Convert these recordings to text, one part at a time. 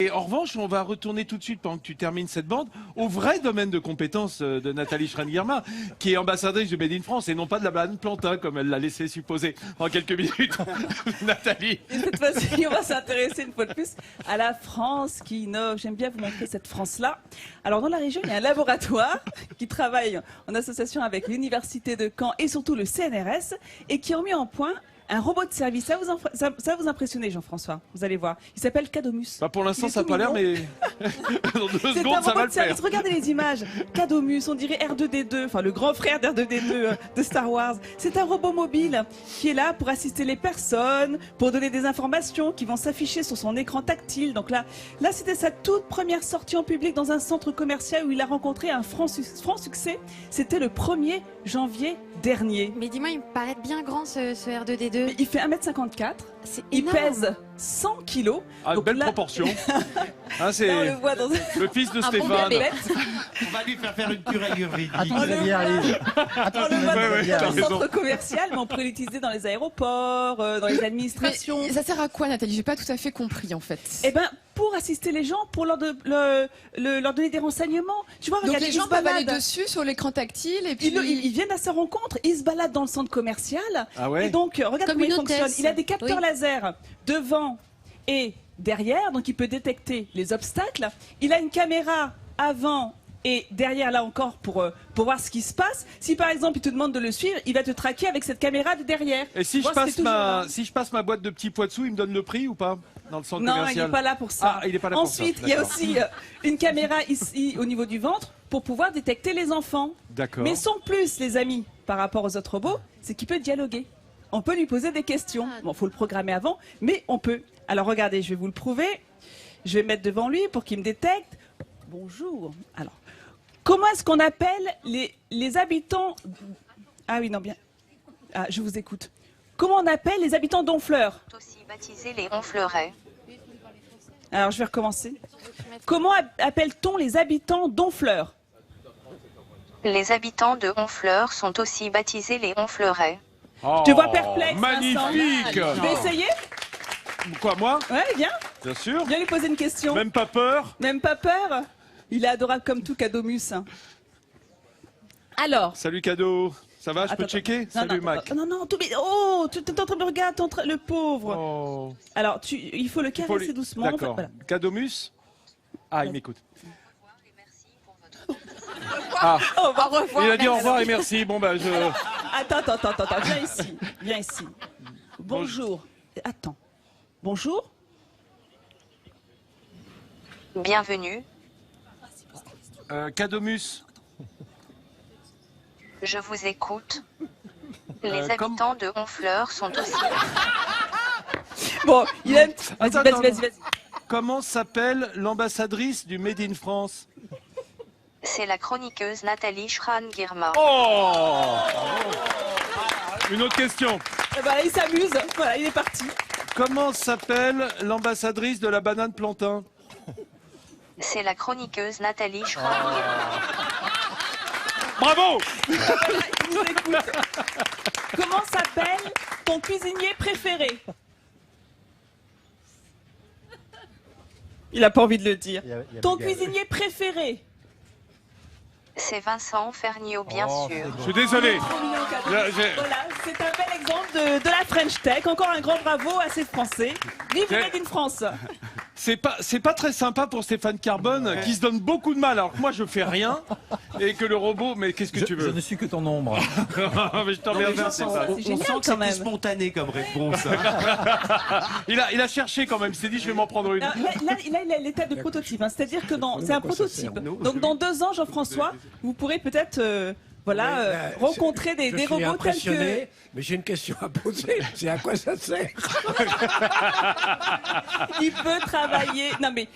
Et en revanche, on va retourner tout de suite, pendant que tu termines cette bande, au vrai domaine de compétence de Nathalie Schrein-Guillermin, qui est ambassadrice de Made in France et non pas de la banane plantain, comme elle l'a laissé supposer en quelques minutes. Nathalie. Et cette fois-ci, on va s'intéresser une fois de plus à la France qui innove. J'aime bien vous montrer cette France-là. Alors, dans la région, il y a un laboratoire qui travaille en association avec l'Université de Caen et surtout le CNRS et qui ont mis en point un robot de service. Ça va vous impressionner, Jean-François. Vous allez voir. Il s'appelle Cadomus. Bah pour l'instant, ça n'a pas l'air, mais dans 2 secondes, ça va le faire. Regardez les images. Cadomus, on dirait R2D2, enfin le grand frère d'R2D2 de Star Wars. C'est un robot mobile qui est là pour assister les personnes, pour donner des informations qui vont s'afficher sur son écran tactile. Donc là c'était sa toute première sortie en public dans un centre commercial où il a rencontré un franc succès. C'était le 1er janvier dernier. Mais dis-moi, il me paraît bien grand ce R2D2. Il fait 1m54, il pèse 100 kilos. Ah, donc belle là... proportion. Hein, c'est là, on le voit dans le fils de un Stéphane. On va lui faire une cure ayurvédique. On le voit dans un raison. centre commercial, mais on peut l'utiliser dans les aéroports, dans les administrations. Mais ça sert à quoi, Nathalie? J'ai pas tout à fait compris, en fait. Eh ben, pour assister les gens, pour leur donner des renseignements. Tu vois, Donc regarde, les gens peuvent aller dessus sur l'écran tactile et puis... Ils viennent à sa rencontre, ils se baladent dans le centre commercial. Ah ouais. Et donc, regarde Comme comment il une fonctionne. hôtesse. Il a des capteurs Oui. laser devant et derrière, donc il peut détecter les obstacles. Il a une caméra avant et derrière là encore pour voir ce qui se passe. Si par exemple il te demande de le suivre, il va te traquer avec cette caméra de derrière. Et si Voir je, ce qui est toujours là. si je passe ma boîte de petits pois dessous, il me donne le prix ou pas dans le centre Non, commercial? il n'est pas là pour ça. Ah, il est pas là pour ça. Ensuite, il y a D'accord. aussi une caméra ici au niveau du ventre pour pouvoir détecter les enfants. D'accord. Mais son plus, les amis, par rapport aux autres robots, c'est qu'il peut dialoguer. On peut lui poser des questions. Bon, faut le programmer avant, mais on peut. Alors regardez, je vais vous le prouver. Je vais me mettre devant lui pour qu'il me détecte. Bonjour. Alors, comment est-ce qu'on appelle les habitants... Ah oui, non, bien. Ah, je vous écoute. Comment on appelle les habitants d'Honfleur? Aussi baptisés les Honfleurais. Alors, je vais recommencer. Comment appelle-t-on les habitants d'Honfleur? Les habitants de Honfleur sont aussi baptisés les Honfleurais. Oh, Je te vois perplexe, magnifique. Vincent. Je vais essayer. Quoi, moi? Ouais, viens. Bien sûr. Viens lui poser une question. Même pas peur. Même pas peur. Il est adorable comme tout, Cadomus. Alors. Salut cadeau. Ça va, je peux Attends, checker? non, Salut non, Mac. Non, non, oh, tu es en train de regarder, le pauvre. Oh. Alors, il faut le caresser doucement. D'accord. Voilà. Cadomus. Ah, il m'écoute. Au revoir. Il a dit au revoir et merci. Bon, bah, je... Attends, viens ici. Viens ici. Bonjour. Attends. Bonjour. Bienvenue, Cadomus. je vous écoute. Les comme- habitants de Honfleur sont aussi... Bon, il aime. Attends, Vas-y. Comment s'appelle l'ambassadrice du Made in France? C'est la chroniqueuse Nathalie Schrein-Guillermin. Oh! Une autre question. Eh ben, il s'amuse. Voilà, il est parti. Comment s'appelle l'ambassadrice de la banane plantain? C'est la chroniqueuse Nathalie Schrein-Guillermin. Bravo! Il nous écoute. Comment s'appelle ton cuisinier préféré? Il n'a pas envie de le dire. Ton cuisinier préféré? C'est Vincent Ferniaud, bien sûr. Je suis désolé. Trop mignon, cadeau. Là, j'ai- Voilà, c'est un bel exemple de la French Tech. Encore un grand bravo à ces Français. Vive le Made in France. C'est pas très sympa pour Stéphane Carbone qui se donne beaucoup de mal alors que moi je fais rien et que le robot, mais qu'est-ce que tu Je veux? ne suis que ton ombre. Mais je t'en remercie, Stéphane. C'est génial, On sent quand que c'était même. spontané comme réponse. Il a cherché quand même, il s'est dit je vais m'en prendre une. Là, il a l'état de prototype. Hein. C'est-à-dire que c'est un prototype. Donc dans 2 ans, Jean-François, vous pourrez peut-être rencontrer des Je suis robots tels impressionné, mais j'ai une question à poser. C'est à quoi ça sert? qu'il peut travailler. Non mais.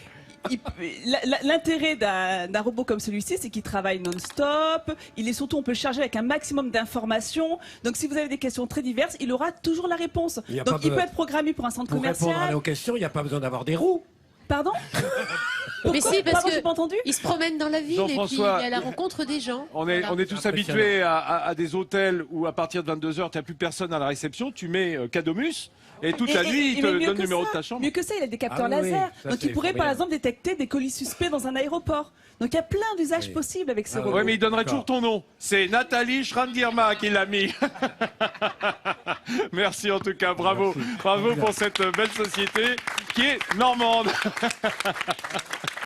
L'intérêt d'un robot comme celui-ci, c'est qu'il travaille non-stop. Il est surtout, on peut le charger avec un maximum d'informations. Donc, si vous avez des questions très diverses, il aura toujours la réponse. Il y a Donc, pas il de- peut être programmé pour un centre Pour répondre à commercial. nos questions, il n'y a pas besoin d'avoir des roues. Pardon Pourquoi si, parce Pardon, que- j'ai pas entendu. Il se promène dans la ville et puis Jean-François, à la rencontre des gens. On est, Voilà. on est tous habitués à des hôtels où à partir de 22h, tu n'as plus personne à la réception, tu mets Cadomus et toute la nuit, il te mais donne mieux le que numéro ça, de ta chambre. Mieux que ça, il a des capteurs Ah oui, laser. ça, Donc c'est il pourrait par formidable. exemple détecter des colis suspects dans un aéroport. Donc il y a plein d'usages Oui. possibles avec ce Ah robot. Oui, mais il donnerait D'accord. toujours ton nom. C'est Nathalie Schrandirma qui l'a mis. Merci en tout cas, bravo. Bravo pour cette belle société qui est normande.